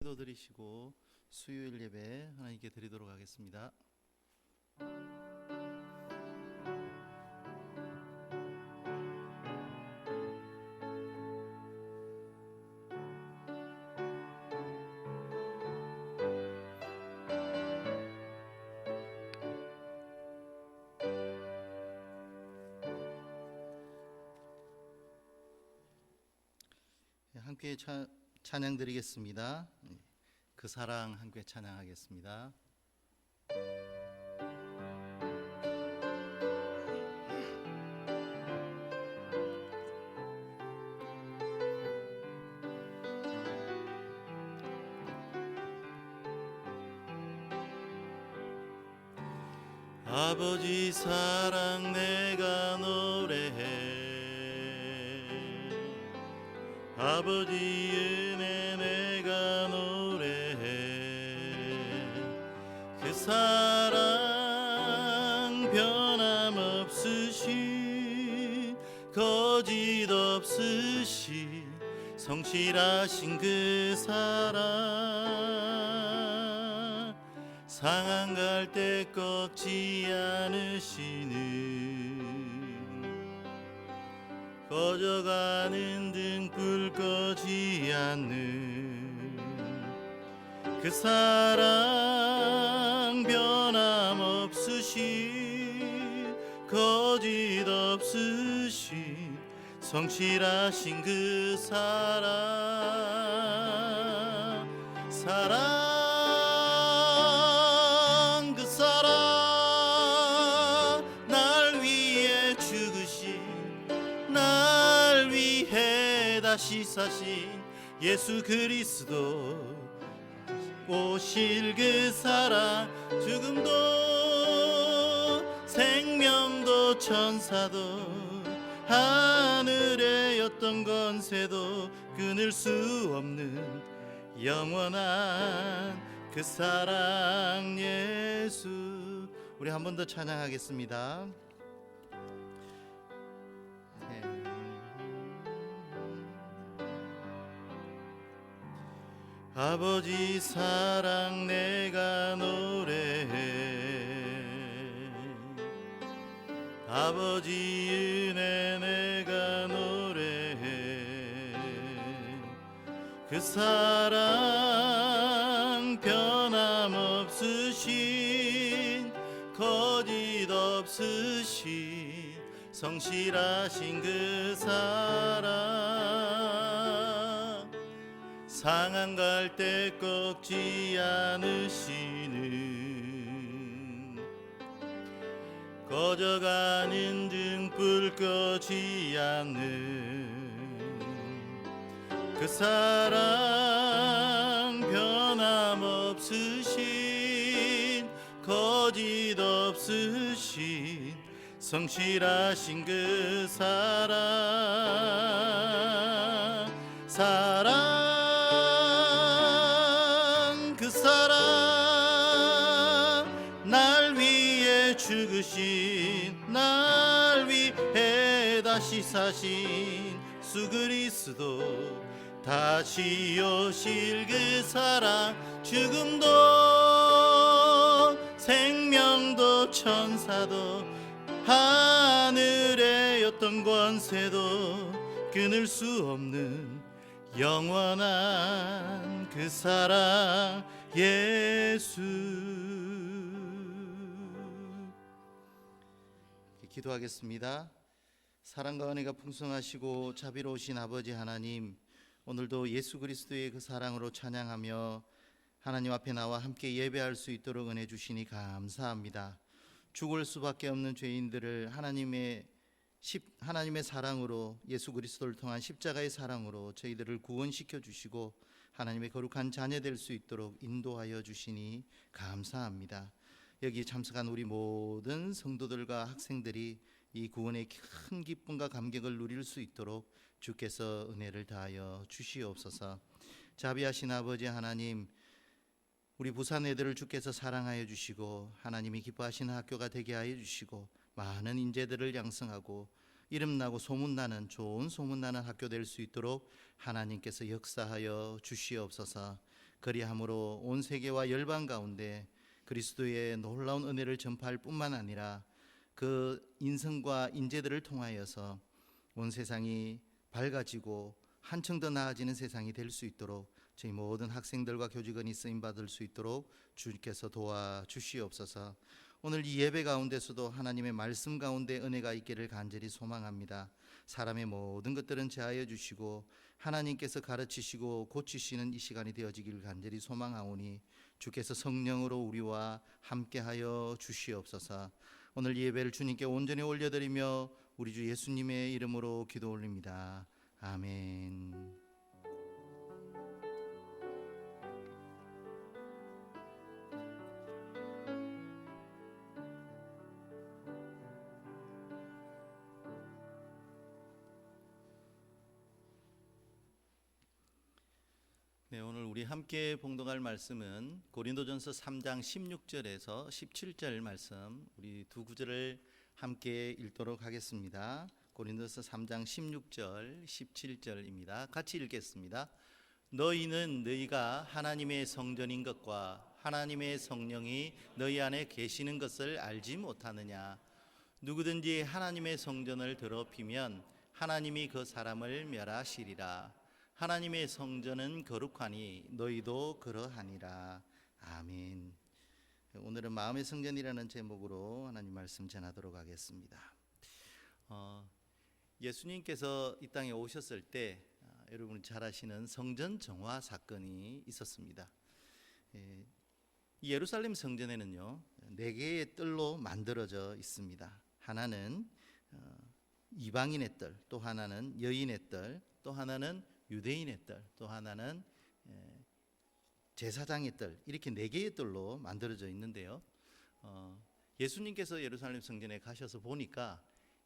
기도드리시고 수요일 예배 하나님께 드리도록 하겠습니다. 함께 찬양 드리겠습니다. 그 사랑 함께 찬양하겠습니다. 아버지 사랑 내가 노래해, 아버지 은혜 내가 노래해. 그 사랑 변함없으신 거짓 없으신 성실하신 그 사랑, 상한 갈 때 꺾지 않으시는 꺼져가는 등불 꺼지 않는 그 사랑, 변함없으신 거짓 없으신 성실하신 그 사랑, 사랑, 그 사랑, 날 위해 죽으신, 날 위해 다시 사신 예수 그리스도, 오실 그 사랑, 죽음도 생명도 천사도 하늘의 어떤 권세도 끊을 수 없는 영원한 그 사랑 예수. 우리 한 번 더 찬양하겠습니다. 아버지 사랑 내가 노래해, 아버지 은혜 내가 노래해. 그 사랑 변함없으신 거짓 없으신 성실하신 그 사랑, 상한 갈 때 꺾지 않으시는 꺼져가는 등불 꺼지 않는 그 사랑, 변함없으신 거짓 없으신 성실하신 그 사랑, 사랑, 그 사랑, 날 위해 죽으신, 날 위해 다시 사신 수 그리스도, 다시 오실 그 사랑, 죽음도 생명도 천사도 하늘의 어떤 권세도 끊을 수 없는 영원한 그 사랑 예수. 기도하겠습니다. 사랑과 은혜가 풍성하시고 자비로우신 아버지 하나님, 오늘도 예수 그리스도의 그 사랑으로 찬양하며 하나님 앞에 나와 함께 예배할 수 있도록 은혜 주시니 감사합니다. 죽을 수밖에 없는 죄인들을 하나님의 사랑으로, 예수 그리스도를 통한 십자가의 사랑으로 저희들을 구원시켜 주시고 하나님의 거룩한 자녀 될 수 있도록 인도하여 주시니 감사합니다. 여기 참석한 우리 모든 성도들과 학생들이 이 구원의 큰 기쁨과 감격을 누릴 수 있도록 주께서 은혜를 다하여 주시옵소서. 자비하신 아버지 하나님, 우리 부산 애들을 주께서 사랑하여 주시고 하나님이 기뻐하시는 학교가 되게 하여 주시고 많은 인재들을 양성하고 이름나고 소문나는, 좋은 소문나는 학교 될 수 있도록 하나님께서 역사하여 주시옵소서. 그리함으로 온 세계와 열방 가운데 그리스도의 놀라운 은혜를 전파할 뿐만 아니라 그 인성과 인재들을 통하여서 온 세상이 밝아지고 한층 더 나아지는 세상이 될 수 있도록 저희 모든 학생들과 교직원이 쓰임받을 수 있도록 주께서 도와주시옵소서. 오늘 이 예배 가운데서도 하나님의 말씀 가운데 은혜가 있기를 간절히 소망합니다. 사람의 모든 것들은 제하여 주시고 하나님께서 가르치시고 고치시는 이 시간이 되어지기를 간절히 소망하오니 주께서 성령으로 우리와 함께하여 주시옵소서. 오늘 이 예배를 주님께 온전히 올려드리며 우리 주 예수님의 이름으로 기도 올립니다. 아멘. 네, 오늘 우리 함께 봉독할 말씀은 고린도전서 3장 16절에서 17절 말씀, 우리 두 구절을 함께 읽도록 하겠습니다. 고린도서 3장 16절, 17절입니다. 같이 읽겠습니다. 너희는 너희가 하나님의 성전인 것과 하나님의 성령이 너희 안에 계시는 것을 알지 못하느냐? 누구든지 하나님의 성전을 더럽히면 하나님이 그 사람을 멸하시리라. 하나님의 성전은 거룩하니 너희도 그러하니라. 아멘. 오늘은 마음의 성전이라는 제목으로 하나님 말씀 전하도록 하겠습니다. 예수님께서 이 땅에 오셨을 때 여러분이 잘 아시는 성전 정화 사건이 있었습니다. 이 예루살렘 성전에는요 4개의 뜰로 만들어져 있습니다. 하나는 이방인의 뜰, 또 하나는 여인의 뜰, 또 하나는 유대인의 뜰, 또 하나는 제사장의 뜰, 이렇게 4개의 뜰로 만들어져 있는데요. 예수님께서 예루살렘 성전에 가셔서 보니까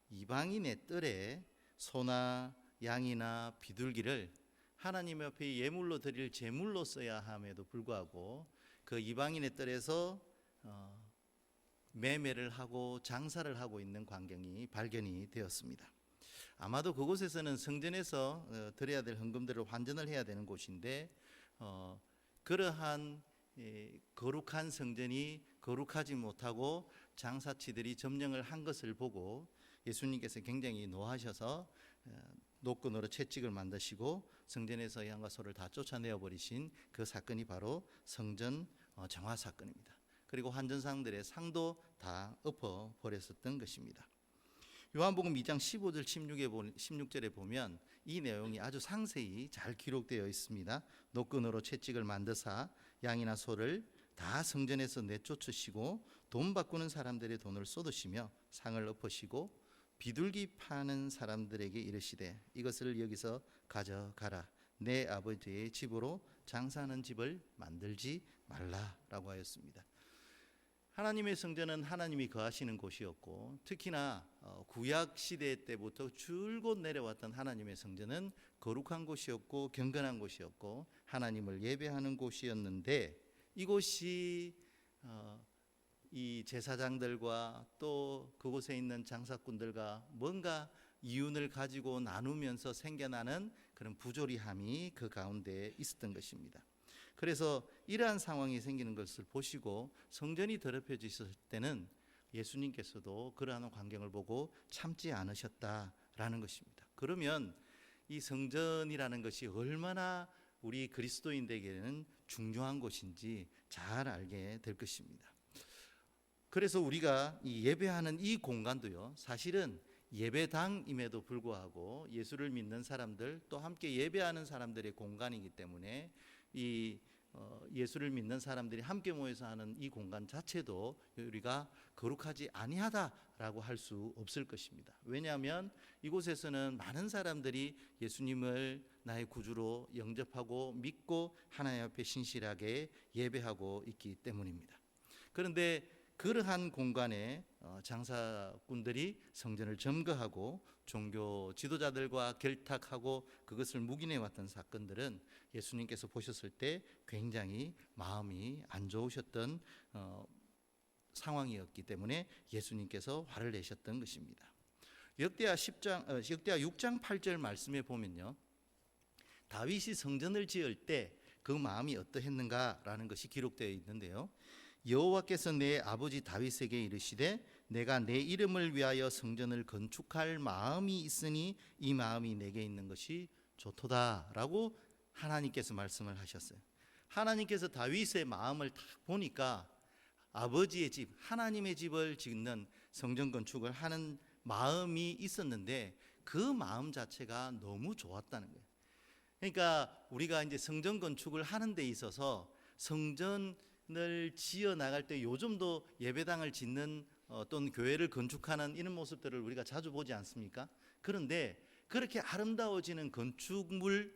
이방인의 뜰에 소나 양이나 비둘기를 하나님 앞에 예물로 드릴 제물로 써야 함에도 불구하고 그 이방인의 뜰에서 매매를 하고 장사를 하고 있는 광경이 발견이 되었습니다. 아마도 그곳에서는 성전에서 드려야 될 헌금들을 환전을 해야 되는 곳인데 그러한 거룩한 성전이 거룩하지 못하고 장사치들이 점령을 한 것을 보고 예수님께서 굉장히 노하셔서 노끈으로 채찍을 만드시고 성전에서 양과 소를 다 쫓아내어 버리신 그 사건이 바로 성전 정화 사건입니다. 그리고 환전상들의 상도 다 엎어 버렸었던 것입니다. 요한복음 2장 15절 16절에 보면 이 내용이 아주 상세히 잘 기록되어 있습니다. 노끈으로 채찍을 만드사 양이나 소를 다 성전에서 내쫓으시고 돈 바꾸는 사람들의 돈을 쏟으시며 상을 엎으시고 비둘기 파는 사람들에게 이르시되 이것을 여기서 가져가라. 내 아버지의 집으로 장사하는 집을 만들지 말라라고 하였습니다. 하나님의 성전은 하나님이 거하시는 곳이었고 특히나 구약 시대 때부터 줄곧 내려왔던 하나님의 성전은 거룩한 곳이었고 경건한 곳이었고 하나님을 예배하는 곳이었는데 이곳이 이 제사장들과 또 그곳에 있는 장사꾼들과 뭔가 이윤을 가지고 나누면서 생겨나는 그런 부조리함이 그 가운데 있었던 것입니다. 그래서 이러한 상황이 생기는 것을 보시고 성전이 더럽혀져 있었을 때는 예수님께서도 그러한 광경을 보고 참지 않으셨다라는 것입니다. 그러면 이 성전이라는 것이 얼마나 우리 그리스도인들에게는 중요한 곳인지 잘 알게 될 것입니다. 그래서 우리가 이 예배하는 이 공간도요 사실은 예배당임에도 불구하고 예수를 믿는 사람들 또 함께 예배하는 사람들의 공간이기 때문에 이 예수를 믿는 사람들이 함께 모여서 하는 이 공간 자체도 우리가 거룩하지 아니하다라고 할 수 없을 것입니다. 왜냐하면 이곳에서는 많은 사람들이 예수님을 나의 구주로 영접하고 믿고 하나님 앞에 신실하게 예배하고 있기 때문입니다. 그런데 그러한 공간에 장사꾼들이 성전을 점거하고 종교 지도자들과 결탁하고 그것을 묵인해 왔던 사건들은 예수님께서 보셨을 때 굉장히 마음이 안 좋으셨던 상황이었기 때문에 예수님께서 화를 내셨던 것입니다. 역대하 6장 8절 말씀에 보면요, 다윗이 성전을 지을 때 그 마음이 어떠했는가라는 것이 기록되어 있는데요. 여호와께서 내 아버지 다윗에게 이르시되 내가 내 이름을 위하여 성전을 건축할 마음이 있으니 이 마음이 내게 있는 것이 좋도다라고 하나님께서 말씀을 하셨어요. 하나님께서 다윗의 마음을 딱 보니까 아버지의 집, 하나님의 집을 짓는 성전 건축을 하는 마음이 있었는데 그 마음 자체가 너무 좋았다는 거예요. 그러니까 우리가 이제 성전 건축을 하는 데 있어서 성전을 지어 나갈 때 요즘도 예배당을 짓는 또는 교회를 건축하는 이런 모습들을 우리가 자주 보지 않습니까? 그런데 그렇게 아름다워지는 건축물만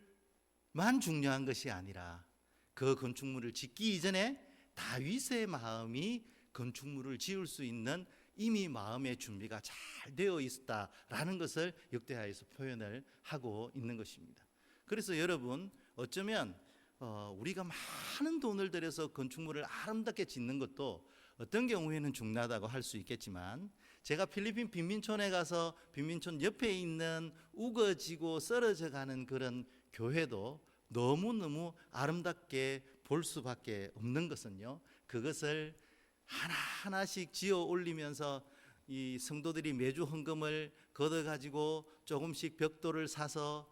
중요한 것이 아니라 그 건축물을 짓기 이전에 다윗의 마음이 건축물을 지을 수 있는 이미 마음의 준비가 잘 되어 있었다라는 것을 역대하에서 표현을 하고 있는 것입니다. 그래서 여러분, 어쩌면 우리가 많은 돈을 들여서 건축물을 아름답게 짓는 것도 어떤 경우에는 중요하다고 할 수 있겠지만, 제가 필리핀 빈민촌에 가서 빈민촌 옆에 있는 우거지고 쓰러져 가는 그런 교회도 너무너무 아름답게 볼 수밖에 없는 것은요, 그것을 하나하나씩 지어 올리면서 이 성도들이 매주 헌금을 걷어가지고 조금씩 벽돌을 사서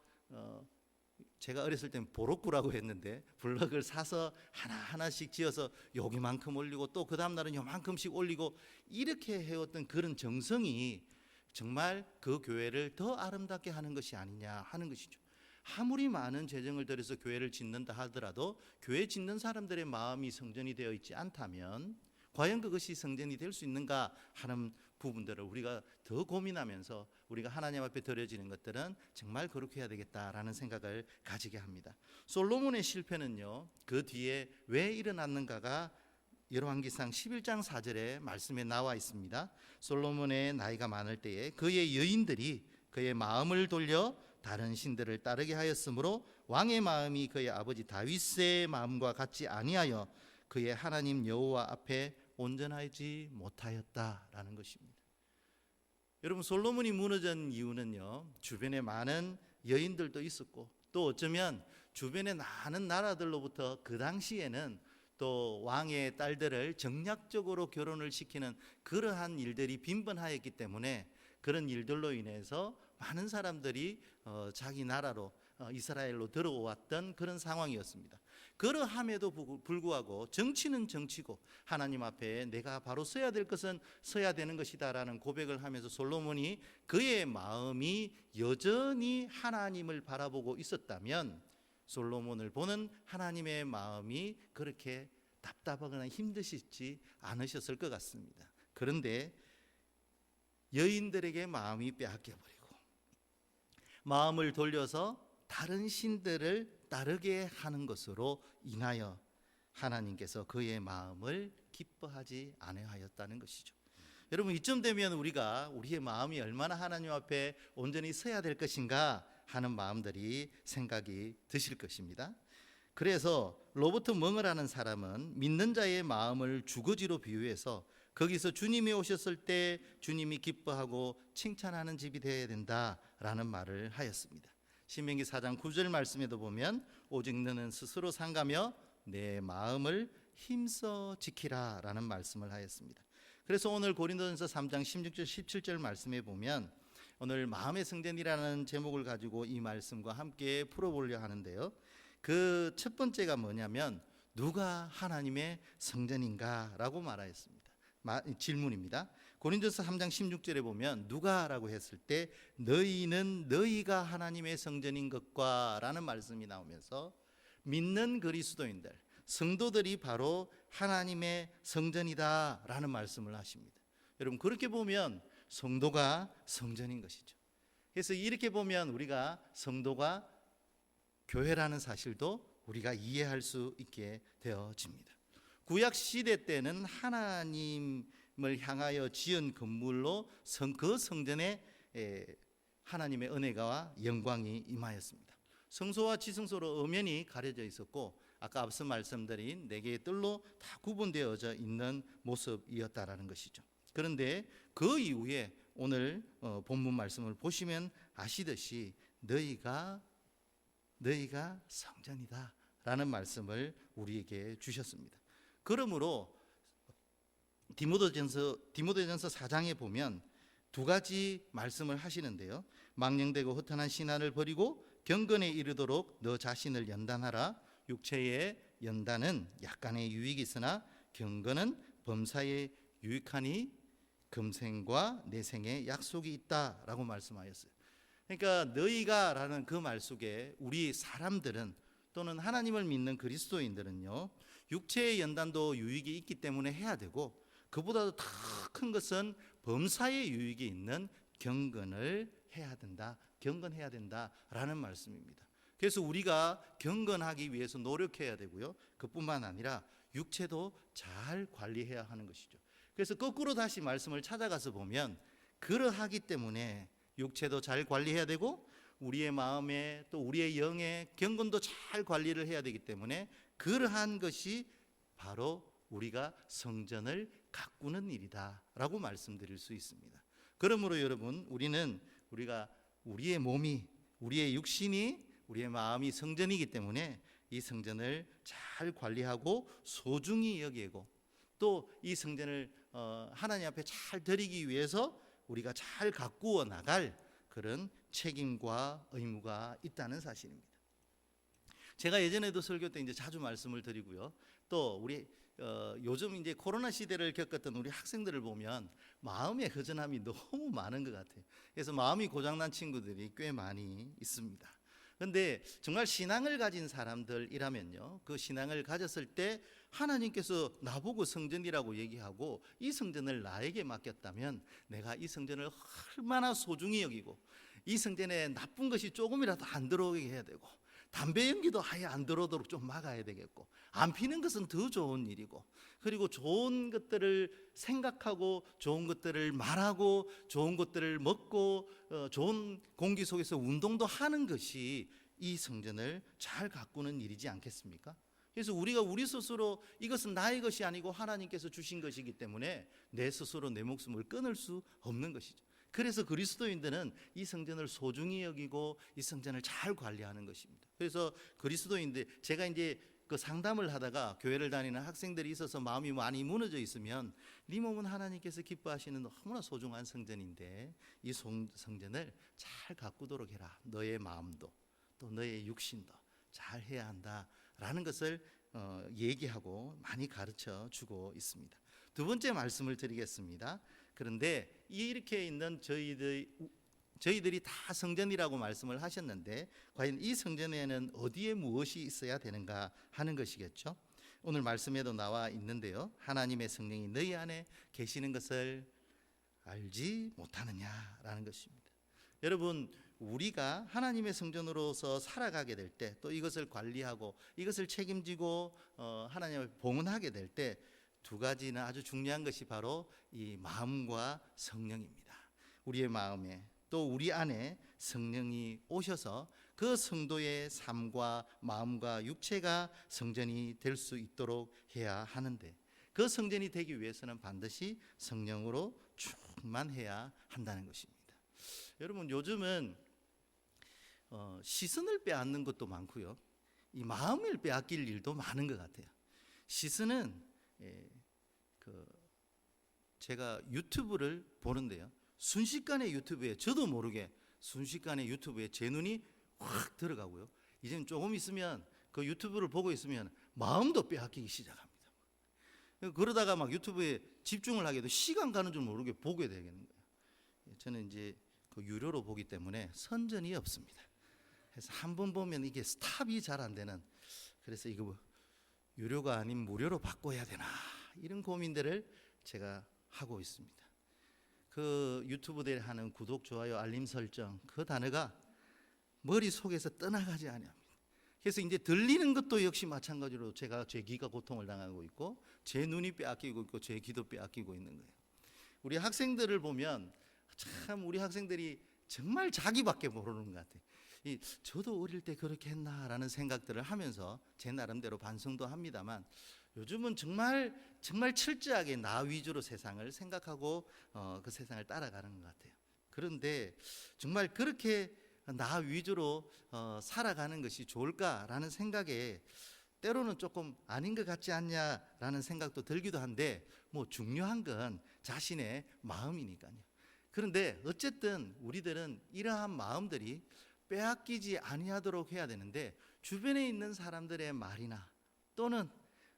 제가 어렸을 때는 보록구라고 했는데 블럭을 사서 하나하나씩 지어서 여기만큼 올리고 또 그 다음 날은 요만큼씩 올리고 이렇게 해왔던 그런 정성이 정말 그 교회를 더 아름답게 하는 것이 아니냐 하는 것이죠. 아무리 많은 재정을 들여서 교회를 짓는다 하더라도 교회 짓는 사람들의 마음이 성전이 되어 있지 않다면 과연 그것이 성전이 될 수 있는가 하는 부분들을 우리가 더 고민하면서 우리가 하나님 앞에 드려지는 것들은 정말 그렇게 해야 되겠다라는 생각을 가지게 합니다. 솔로몬의 실패는요, 그 뒤에 왜 일어났는가가 열왕기상 11장 4절에 말씀에 나와 있습니다. 솔로몬의 나이가 많을 때에 그의 여인들이 그의 마음을 돌려 다른 신들을 따르게 하였으므로 왕의 마음이 그의 아버지 다윗의 마음과 같지 아니하여 그의 하나님 여호와 앞에 온전하지 못하였다라는 것입니다. 여러분, 솔로몬이 무너진 이유는요, 주변에 많은 여인들도 있었고 또 어쩌면 주변에 많은 나라들로부터 그 당시에는 또 왕의 딸들을 정략적으로 결혼을 시키는 그러한 일들이 빈번하였기 때문에 그런 일들로 인해서 많은 사람들이 자기 나라로 이스라엘로 들어왔던 그런 상황이었습니다. 그러함에도 불구하고 정치는 정치고 하나님 앞에 내가 바로 서야 될 것은 서야 되는 것이다라는 고백을 하면서 솔로몬이 그의 마음이 여전히 하나님을 바라보고 있었다면 솔로몬을 보는 하나님의 마음이 그렇게 답답하거나 힘드시지 않으셨을 것 같습니다. 그런데 여인들에게 마음이 빼앗겨버리고 마음을 돌려서 다른 신들을 따르게 하는 것으로 인하여 하나님께서 그의 마음을 기뻐하지 아니하였다는 것이죠. 여러분, 이쯤 되면 우리가 우리의 마음이 얼마나 하나님 앞에 온전히 서야 될 것인가 하는 마음들이 생각이 드실 것입니다. 그래서 로버트 멍어라는 사람은 믿는 자의 마음을 주거지로 비유해서 거기서 주님이 오셨을 때 주님이 기뻐하고 칭찬하는 집이 되어야 된다라는 말을 하였습니다. 신명기 4장 9절 말씀에도 보면 오직 너는 스스로 상가며 내 마음을 힘써 지키라 라는 말씀을 하였습니다. 그래서 오늘 고린도전서 3장 16절 17절 말씀에 보면 오늘 마음의 성전이라는 제목을 가지고 이 말씀과 함께 풀어보려 하는데요, 그 첫 번째가 뭐냐면 누가 하나님의 성전인가 라고 말하였습니다. 질문입니다. 고린도서 3장 16절에 보면 누가라고 했을 때 너희는 너희가 하나님의 성전인 것과 라는 말씀이 나오면서 믿는 그리스도인들, 성도들이 바로 하나님의 성전이다 라는 말씀을 하십니다. 여러분, 그렇게 보면 성도가 성전인 것이죠. 그래서 이렇게 보면 우리가 성도가 교회라는 사실도 우리가 이해할 수 있게 되어집니다. 구약 시대 때는 하나님을 향하여 지은 건물로 그 성전에 하나님의 은혜가 영광이 임하였습니다. 성소와 지성소로 엄연히 가려져 있었고 아까 앞서 말씀드린 네 개의 뜰로 다 구분되어져 있는 모습이었다라는 것이죠. 그런데 그 이후에 오늘 본문 말씀을 보시면 아시듯이 너희가 성전이다 라는 말씀을 우리에게 주셨습니다. 그러므로 디모데전서 4장에 보면 두 가지 말씀을 하시는데요. 망령되고 허탄한 신앙을 버리고 경건에 이르도록 너 자신을 연단하라. 육체의 연단은 약간의 유익이 있으나 경건은 범사에 유익하니 금생과 내생에 약속이 있다라고 말씀하였어요. 그러니까 너희가라는 그 말 속에 우리 사람들은 또는 하나님을 믿는 그리스도인들은요, 육체의 연단도 유익이 있기 때문에 해야 되고, 그보다도 더 큰 것은 범사의 유익이 있는 경건을 해야 된다, 경건해야 된다라는 말씀입니다. 그래서 우리가 경건하기 위해서 노력해야 되고요, 그뿐만 아니라 육체도 잘 관리해야 하는 것이죠. 그래서 거꾸로 다시 말씀을 찾아가서 보면 그러하기 때문에 육체도 잘 관리해야 되고 우리의 마음에 또 우리의 영의 경건도 잘 관리를 해야 되기 때문에 그러한 것이 바로 우리가 성전을 가꾸는 일이다라고 말씀드릴 수 있습니다. 그러므로 여러분, 우리가 우리의 몸이, 우리의 육신이, 우리의 마음이 성전이기 때문에 이 성전을 잘 관리하고 소중히 여기고 또 이 성전을 하나님 앞에 잘 드리기 위해서 우리가 잘 가꾸어 나갈 그런 책임과 의무가 있다는 사실입니다. 제가 예전에도 설교 때 이제 자주 말씀을 드리고요. 또 우리 요즘 이제 코로나 시대를 겪었던 우리 학생들을 보면 마음의 허전함이 너무 많은 것 같아요. 그래서 마음이 고장난 친구들이 꽤 많이 있습니다. 그런데 정말 신앙을 가진 사람들이라면요, 그 신앙을 가졌을 때 하나님께서 나보고 성전이라고 얘기하고 이 성전을 나에게 맡겼다면 내가 이 성전을 얼마나 소중히 여기고 이 성전에 나쁜 것이 조금이라도 안 들어오게 해야 되고 담배 연기도 아예 안 들어오도록 좀 막아야 되겠고, 안 피는 것은 더 좋은 일이고, 그리고 좋은 것들을 생각하고 좋은 것들을 말하고 좋은 것들을 먹고 좋은 공기 속에서 운동도 하는 것이 이 성전을 잘 가꾸는 일이지 않겠습니까? 그래서 우리가 우리 스스로 이것은 나의 것이 아니고 하나님께서 주신 것이기 때문에 내 스스로 내 목숨을 끊을 수 없는 것이죠. 그래서 그리스도인들은 이 성전을 소중히 여기고 이 성전을 잘 관리하는 것입니다. 그래서 그리스도인들, 제가 이제 그 상담을 하다가 교회를 다니는 학생들이 있어서 마음이 많이 무너져 있으면 네 몸은 하나님께서 기뻐하시는 너무나 소중한 성전인데 이 성전을 잘 가꾸도록 해라. 너의 마음도 또 너의 육신도 잘 해야 한다라는 것을 얘기하고 많이 가르쳐 주고 있습니다. 두 번째 말씀을 드리겠습니다. 그런데 이렇게 있는 저희들이 다 성전이라고 말씀을 하셨는데 과연 이 성전에는 어디에 무엇이 있어야 되는가 하는 것이겠죠. 오늘 말씀에도 나와 있는데요, 하나님의 성령이 너희 안에 계시는 것을 알지 못하느냐라는 것입니다. 여러분, 우리가 하나님의 성전으로서 살아가게 될 때, 또 이것을 관리하고 이것을 책임지고 하나님을 봉헌하게 될 때 두 가지는 아주 중요한 것이 바로 이 마음과 성령입니다. 우리의 마음에 또 우리 안에 성령이 오셔서 그 성도의 삶과 마음과 육체가 성전이 될 수 있도록 해야 하는데, 그 성전이 되기 위해서는 반드시 성령으로 충만해야 한다는 것입니다. 여러분, 요즘은 시선을 빼앗는 것도 많고요, 이 마음을 빼앗길 일도 많은 것 같아요. 시선은 제가 유튜브를 보는데요, 순식간에 유튜브에, 저도 모르게 순식간에 유튜브에 제 눈이 확 들어가고요, 이제는 조금 있으면 그 유튜브를 보고 있으면 마음도 빼앗기기 시작합니다. 그러다가 막 유튜브에 집중을 하게 돼도 시간 가는 줄 모르게 보게 되겠는 거예요. 저는 이제 그 유료로 보기 때문에 선전이 없습니다. 그래서 한 번 보면 이게 스탑이 잘 안 되는, 그래서 이거 유료가 아닌 무료로 바꿔야 되나, 이런 고민들을 제가 하고 있습니다. 그 유튜브들이 하는 구독, 좋아요, 알림 설정, 그 단어가 머릿속에서 떠나가지 않습니다. 그래서 이제 들리는 것도 역시 마찬가지로 제가 제 귀가 고통을 당하고 있고 제 눈이 빼앗기고 있고 제 귀도 빼앗기고 있는 거예요. 우리 학생들을 보면 참 우리 학생들이 정말 자기밖에 모르는 것 같아요. 저도 어릴 때 그렇게 했나라는 생각들을 하면서 제 나름대로 반성도 합니다만, 요즘은 정말 철저하게 나 위주로 세상을 생각하고 그 세상을 따라가는 것 같아요. 그런데 정말 그렇게 나 위주로 살아가는 것이 좋을까라는 생각에 때로는 조금 아닌 것 같지 않냐라는 생각도 들기도 한데 뭐 중요한 건 자신의 마음이니까요. 그런데 어쨌든 우리들은 이러한 마음들이 빼앗기지 아니하도록 해야 되는데 주변에 있는 사람들의 말이나 또는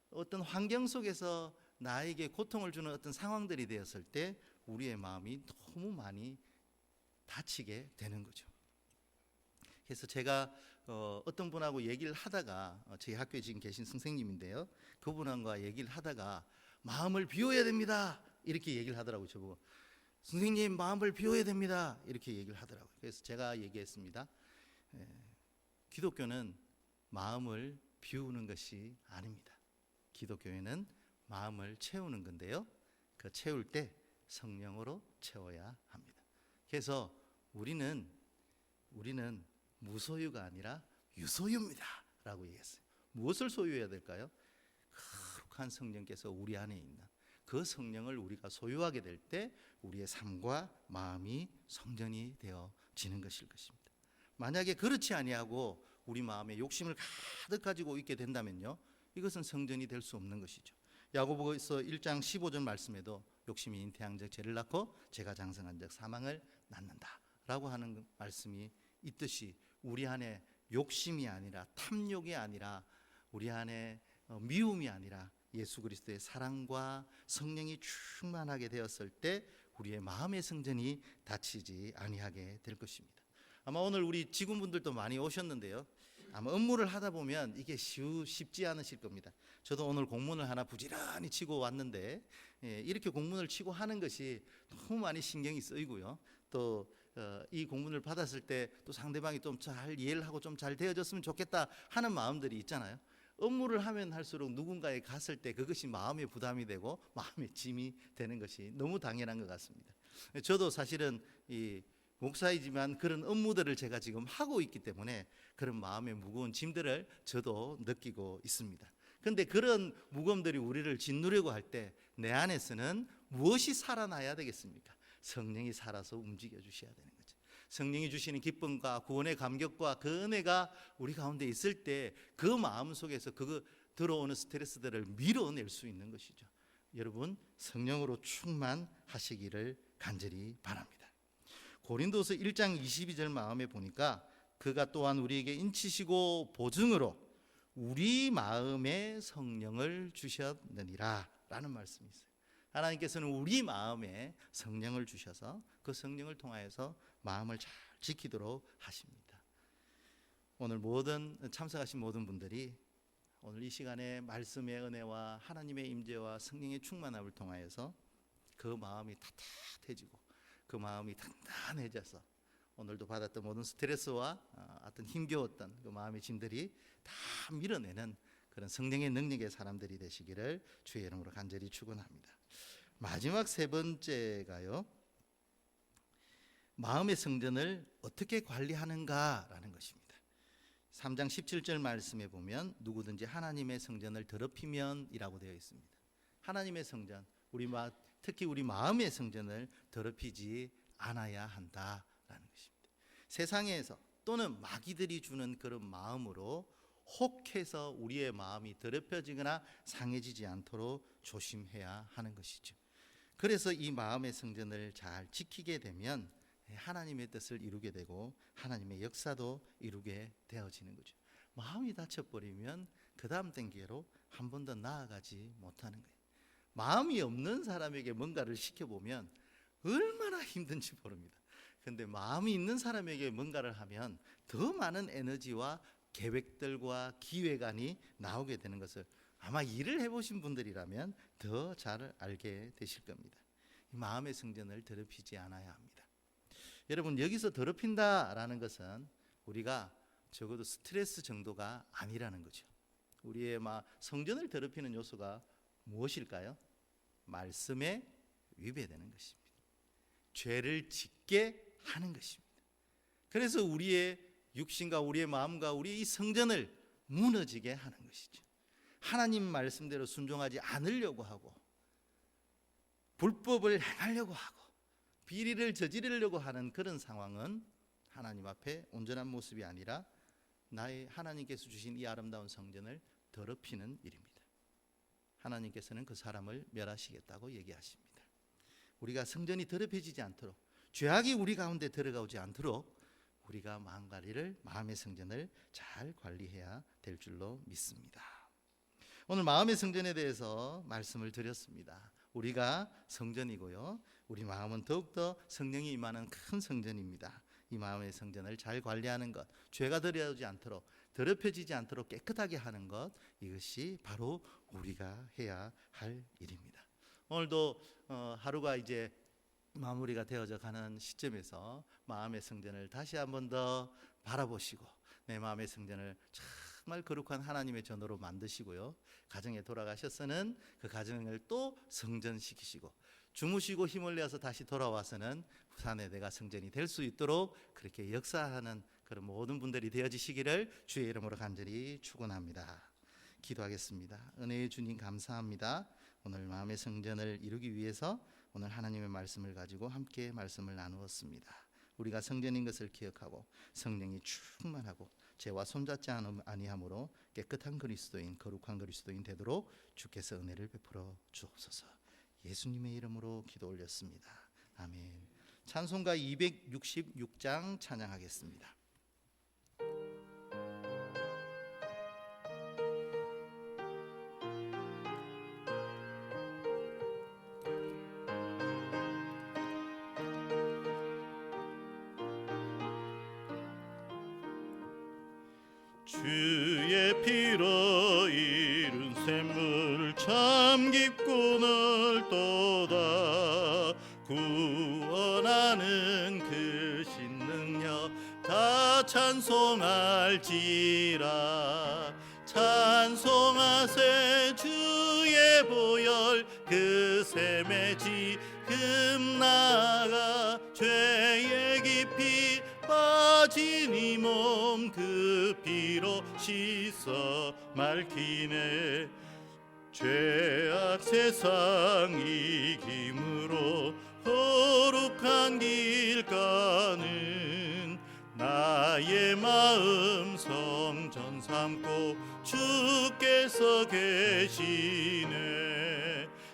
어떤 환경 속에서 나에게 고통을 주는 어떤 상황들이 되었을 때 우리의 마음이 너무 많이 다치게 되는 거죠. 그래서 제가 어떤 분하고 얘기를 하다가 저희 학교에 지금 계신 선생님인데요, 그분과 얘기를 하다가 마음을 비워야 됩니다 이렇게 얘기를 하더라고요. 저보고 선생님 마음을 비워야 됩니다 이렇게 얘기를 하더라고요. 그래서 제가 얘기했습니다. 기독교는 마음을 비우는 것이 아닙니다. 기독교회는 마음을 채우는 건데요, 그 채울 때 성령으로 채워야 합니다. 그래서 우리는 무소유가 아니라 유소유입니다 라고 얘기했어요. 무엇을 소유해야 될까요? 거룩한 성령께서 우리 안에 있는 그 성령을 우리가 소유하게 될 때 우리의 삶과 마음이 성전이 되어지는 것일 것입니다. 만약에 그렇지 아니하고 우리 마음에 욕심을 가득 가지고 있게 된다면요, 이것은 성전이 될 수 없는 것이죠. 야고보서 1장 15절 말씀에도 욕심이 잉태한즉 죄를 낳고 죄가 장성한즉 사망을 낳는다 라고 하는 말씀이 있듯이 우리 안에 욕심이 아니라 탐욕이 아니라 우리 안에 미움이 아니라 예수 그리스도의 사랑과 성령이 충만하게 되었을 때 우리의 마음의 성전이 닫히지 아니하게 될 것입니다. 아마 오늘 우리 직원분들도 많이 오셨는데요, 아마 업무를 하다 보면 이게 쉽지 않으실 겁니다. 저도 오늘 공문을 하나 부지런히 치고 왔는데 이렇게 공문을 치고 하는 것이 너무 많이 신경이 쓰이고요, 또 이 공문을 받았을 때 또 상대방이 좀 잘 이해를 하고 좀 잘 되어졌으면 좋겠다 하는 마음들이 있잖아요. 업무를 하면 할수록 누군가에 갔을 때 그것이 마음의 부담이 되고 마음의 짐이 되는 것이 너무 당연한 것 같습니다. 저도 사실은 이 목사이지만 그런 업무들을 제가 지금 하고 있기 때문에 그런 마음의 무거운 짐들을 저도 느끼고 있습니다. 그런데 그런 무거움들이 우리를 짓누르려고 할 때 내 안에서는 무엇이 살아나야 되겠습니까? 성령이 살아서 움직여 주셔야 되는 거죠. 성령이 주시는 기쁨과 구원의 감격과 그 은혜가 우리 가운데 있을 때 그 마음 속에서 그 들어오는 스트레스들을 밀어낼 수 있는 것이죠. 여러분, 성령으로 충만하시기를 간절히 바랍니다. 고린도서 1장 22절 마음에 보니까 그가 또한 우리에게 인치시고 보증으로 우리 마음에 성령을 주셨느니라 라는 말씀이 있어요. 하나님께서는 우리 마음에 성령을 주셔서 그 성령을 통하여서 마음을 잘 지키도록 하십니다. 오늘 참석하신 모든 분들이 오늘 이 시간에 말씀의 은혜와 하나님의 임재와 성령의 충만함을 통하여서 그 마음이 따뜻해지고 그 마음이 단단해져서 오늘도 받았던 모든 스트레스와 어떤 힘겨웠던 그 마음의 짐들이 다 밀어내는 그런 성령의 능력의 사람들이 되시기를 주의 이름으로 간절히 축원합니다. 마지막 세 번째가요, 마음의 성전을 어떻게 관리하는가라는 것입니다. 3장 17절 말씀에 보면 누구든지 하나님의 성전을 더럽히면 이라고 되어 있습니다. 하나님의 성전, 특히 우리 마음의 성전을 더럽히지 않아야 한다라는 것입니다. 세상에서 또는 마귀들이 주는 그런 마음으로 혹해서 우리의 마음이 더럽혀지거나 상해지지 않도록 조심해야 하는 것이죠. 그래서 이 마음의 성전을 잘 지키게 되면 하나님의 뜻을 이루게 되고 하나님의 역사도 이루게 되어지는 거죠. 마음이 다쳐버리면 그 다음 단계로 한 번 더 나아가지 못하는 거예요. 마음이 없는 사람에게 뭔가를 시켜보면 얼마나 힘든지 모릅니다. 그런데 마음이 있는 사람에게 뭔가를 하면 더 많은 에너지와 계획들과 기획안이 나오게 되는 것을 아마 일을 해보신 분들이라면 더 잘 알게 되실 겁니다. 마음의 성전을 더럽히지 않아야 합니다. 여러분, 여기서 더럽힌다라는 것은 우리가 적어도 스트레스 정도가 아니라는 거죠. 우리의 성전을 더럽히는 요소가 무엇일까요? 말씀에 위배되는 것입니다. 죄를 짓게 하는 것입니다. 그래서 우리의 육신과 우리의 마음과 우리의 이 성전을 무너지게 하는 것이죠. 하나님 말씀대로 순종하지 않으려고 하고 불법을 행하려고 하고 비리를 저지르려고 하는 그런 상황은 하나님 앞에 온전한 모습이 아니라 나의 하나님께서 주신 이 아름다운 성전을 더럽히는 일입니다. 하나님께서는 그 사람을 멸하시겠다고 얘기하십니다. 우리가 성전이 더럽혀지지 않도록, 죄악이 우리 가운데 들어가지 않도록 우리가 마음의 성전을 잘 관리해야 될 줄로 믿습니다. 오늘 마음의 성전에 대해서 말씀을 드렸습니다. 우리가 성전이고요, 우리 마음은 더욱더 성령이 임하는 큰 성전입니다. 이 마음의 성전을 잘 관리하는 것, 죄가 들어오지 않도록, 더럽혀지지 않도록 깨끗하게 하는 것, 이것이 바로 우리가 해야 할 일입니다. 오늘도 하루가 이제 마무리가 되어져 가는 시점에서 마음의 성전을 다시 한번 더 바라보시고, 내 마음의 성전을 정말 거룩한 하나님의 전으로 만드시고요, 가정에 돌아가셔서는 그 가정을 또 성전시키시고, 주무시고 힘을 내어서 다시 돌아와서는 부산에 내가 성전이 될 수 있도록 그렇게 역사하는 그런 모든 분들이 되어지시기를 주의 이름으로 간절히 축원합니다. 기도하겠습니다. 은혜의 주님 감사합니다. 오늘 마음의 성전을 이루기 위해서 오늘 하나님의 말씀을 가지고 함께 말씀을 나누었습니다. 우리가 성전인 것을 기억하고 성령이 충만하고 죄와 손잡지 아니함으로 깨끗한 그리스도인, 거룩한 그리스도인 되도록 주께서 은혜를 베풀어 주옵소서. 예수님의 이름으로 기도 올렸습니다. 아멘. 찬송가 266장 찬양하겠습니다. 주의 피로 이룬 샘물 참 깊고 넓도다. 구원하는 그 신능력 다 찬송할지라. 찬송하세 주의 보혈 그 샘에 지금 나가. 죄의 깊이 빠진 이 몸 그 피로 씻어 맑히네. 죄악 세상 이김으로 거룩한 길 가는 나의 마음 성전 삼고 주께서 계시네.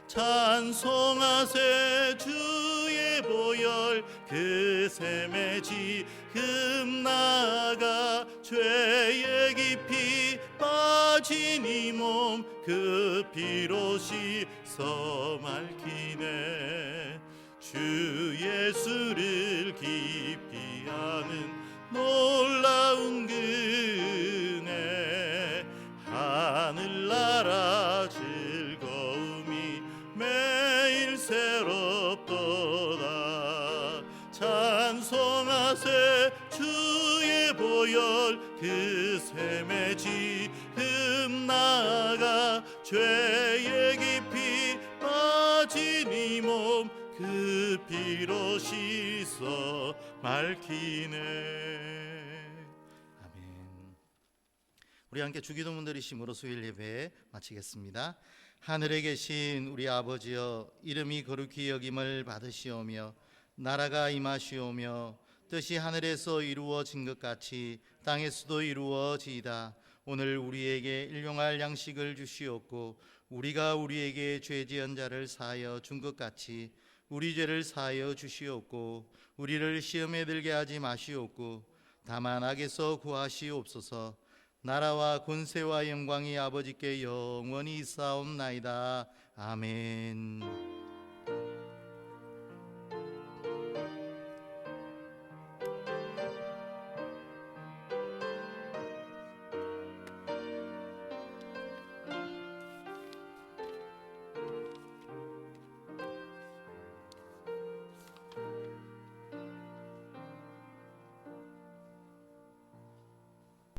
찬송하세 주의 보혈 그 샘에 지금 나가. 죄의 깊이 빠진 이 몸 그 피로 씻어 맑히네. 주 예수를 깊이 아는 놀라운 은혜. 하늘나라 즐거움이 매일 새롭도다. 찬송하세 주의 보혈 그 샘에 지금 나가. 죄의 깊이 빠진 이 몸 그 피로 씻어 맑히네. 아멘. 우리 함께 주기도문 드리심으로 수요일 예배 마치겠습니다. 하늘에 계신 우리 아버지여, 이름이 거룩히 여김을 받으시오며 나라가 임하시오며 뜻이 하늘에서 이루어진 것 같이 땅에서도 이루어지이다. 오늘 우리에게 일용할 양식을 주시옵고 우리가 우리에게 죄 지은 자를 사하여 준 것 같이 우리 죄를 사하여 주시옵고 우리를 시험에 들게 하지 마시옵고 다만 악에서 구하시옵소서. 나라와 권세와 영광이 아버지께 영원히 있사옵나이다. 아멘.